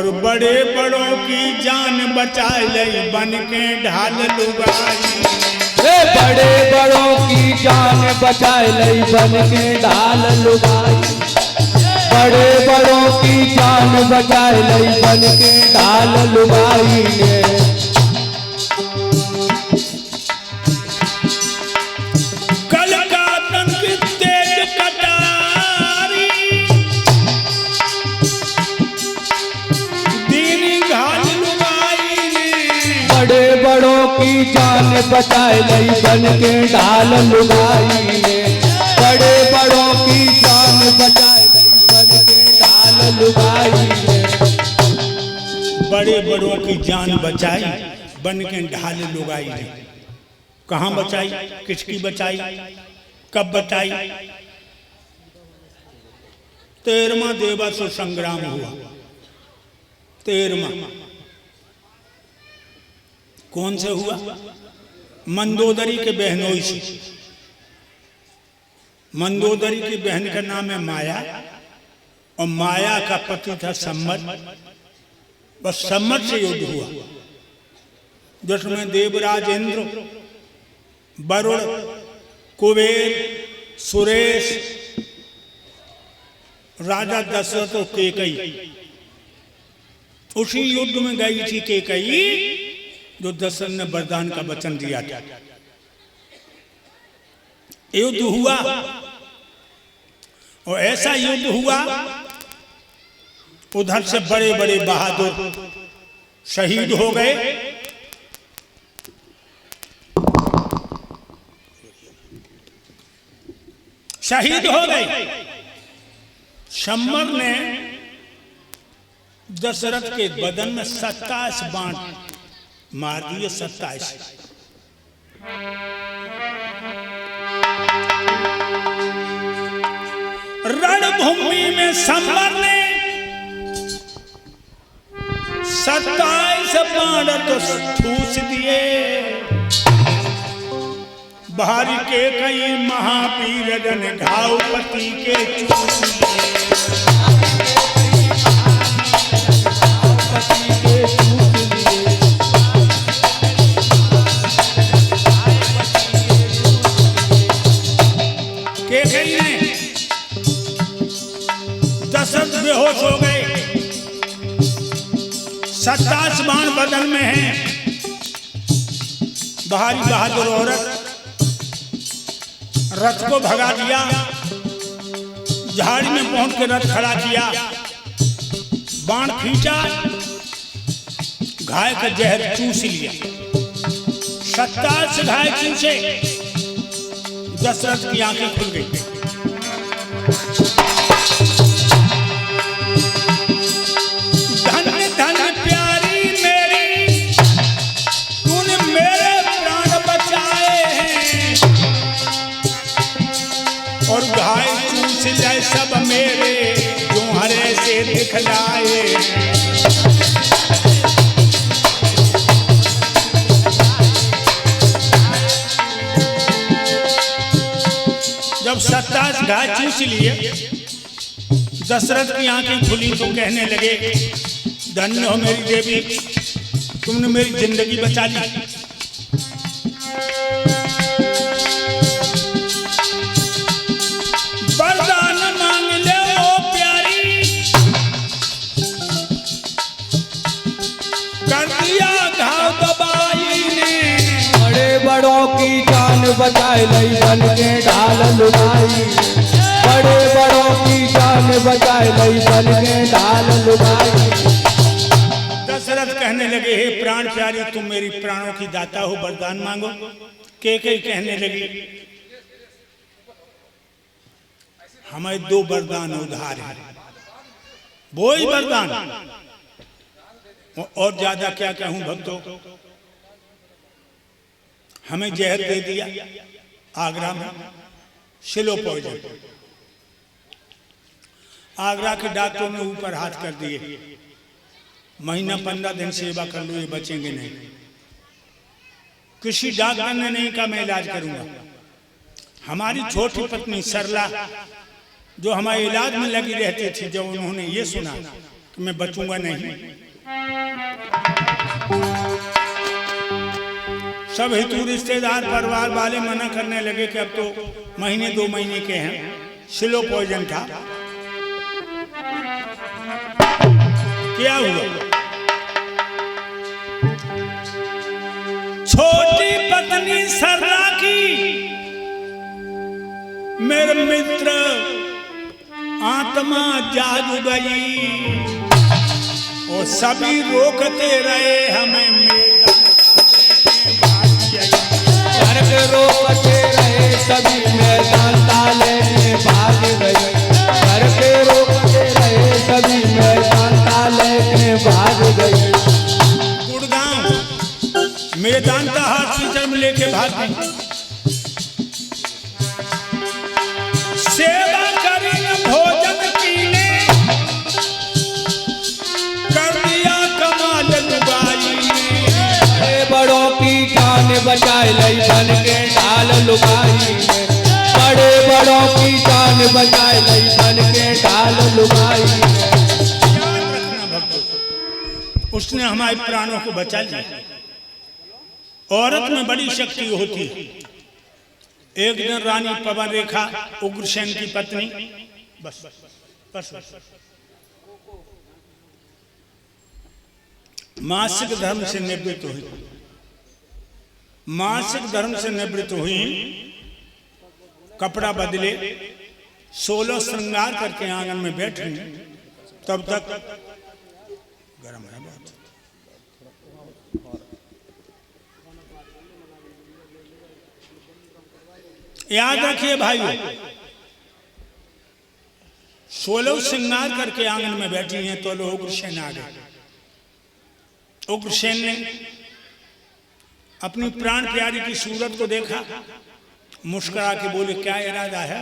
और बड़े बड़ों की जान बचाए लई बन के ढाल लुगाई। बड़े बड़ों की जान बचाए लई बन के ढाल लुगाई। बड़े बड़ों की जान बचाए लई बन के ढाल लुगाई ने। कल का तंग तेज कटारी दीनी घाल लुगाई ने। बड़े बड़ों की जान बचाए लई बन के ढाल लुगाई ने। बड़े बड़ों की जान बचाए लई बन के ढाल लुगाई ने। बड़े बड़ों की जान बचाई बन के ढाल लुगाई ने। कहाँ बचाई, किसकी बचाई, कब बचाई? 13वां देवासुर संग्राम हुआ। 13वां कौन से हुआ? मंदोदरी के बहनोई से। मंदोदरी की बहन का नाम है माया और माया का पति था सम्मत। बस सम्मत से युद्ध हुआ जिसमें देवराज इंद्र, वरुण, कुबेर, सुरेश, राजा दशरथ और केकई। उसी युद्ध में गई थी केकई जो दशरथ ने वरदान का वचन दिया था। युद्ध हुआ और ऐसा युद्ध हुआ उधर से बड़े बड़े बहादुर शहीद हो गए। शहीद हो गए। सम्मत ने दशरथ के बदन में 27 बाण मार दिए। 27 रणभूमि में सम्मत ने 27 बाण तो ठूस दिए। भारी के कई महावीर जन घाव पति के चूस दिए। दशरथ बेहोश हो गए। 27 बाण बदन में हैं। भारी बहादुर औरत रथ को भगा दिया। झाड़ी में पहुंच के रथ खड़ा किया। बाण खींचा, घाय का जहर चूस लिया। 27 घाय चूसे। दशरथ की आंखें खुल गई। धन्य धन्य प्यारी मेरी, तूने मेरे प्राण बचाए हैं और घाय चूस जाए सब मेरे जो हरे से दिखलाए। जब 27 घाय चूस लिए, दशरथ की आंखें खुली तो कहने लगे, धन्य हो मेरी देवी, तुमने मेरी जिंदगी बचा ली। वरदान मांग ले ओ प्यारी, कर दिया घाव दबाई ने। बड़े बड़ों की जान बचाए लई बन के ढाल लुगाई। बड़े बड़ों की जान बचाए लई बन के ढाल लुगाई। दशरथ कहने लगे, हे प्राण प्यारी, तुम मेरी प्राणों की दाता हो, वरदान मांगो। केकई कहने लगी, हमें 2 वरदान उधार है, वो ही वरदान, और ज्यादा क्या कहूं भक्तों। हमें जहर दे दिया आगरा में, स्लो पॉइजन। आगरा के डॉक्टरों ने ऊपर हाथ कर दिए, महीना 15 दिन सेवा कर लो, ये बचेंगे नहीं। किसी डॉक्टर ने नहीं कहा मैं इलाज करूंगा। हमारी छोटी पत्नी सरला जो हमारे इलाज में लगी रहती थी, जब उन्होंने ये सुना कि मैं बचूंगा नहीं। सब हितू रिश्तेदार परिवार वाले मना करने लगे कि अब तो महीने 2 महीने के हैं, स्लो पॉइजन था। क्या हुआ? छोटी पत्नी सरला की मेरे मित्र आत्मा जाग गई और सभी रोकते रहे हमें, स्वर्ग रोकते रहे सभी मैदान ताले में भाग गई। स्वर्ग रोकते रहे सभी मैदान ताले में भाग गई। गुड़गांव मेदांता हॉस्पिटल में लेके भाग गई। सेवा करी भोजन पीने कर दिया कमाल लुगाई। बड़े बड़ों की जान बचाए लई बन के ढाल लुगाई। बड़े बड़ों की जान बचाए लई बन के ढाल लुगाई। याद रखना भक्तों, उसने हमारे प्राणों को बचा लिया। औरत में बड़ी शक्ति होती है। एक दिन रानी पवन रेखा उग्रसेन की पत्नी बस मासिक धर्म से निवृत्त हुई। मासिक धर्म से निवृत्त हुई, कपड़ा बदले, 16 श्रृंगार करके आंगन में बैठ रही। तब तक गर्म है बहुत। याद रखिए भाइयों, 16 श्रृंगार करके आंगन में बैठी हैं तो लोग उग्रसेन आ गए। उग्रसेन ने अपनी प्राण प्यारी की सूरत को देखा, मुस्कुरा के बोले क्या इरादा है?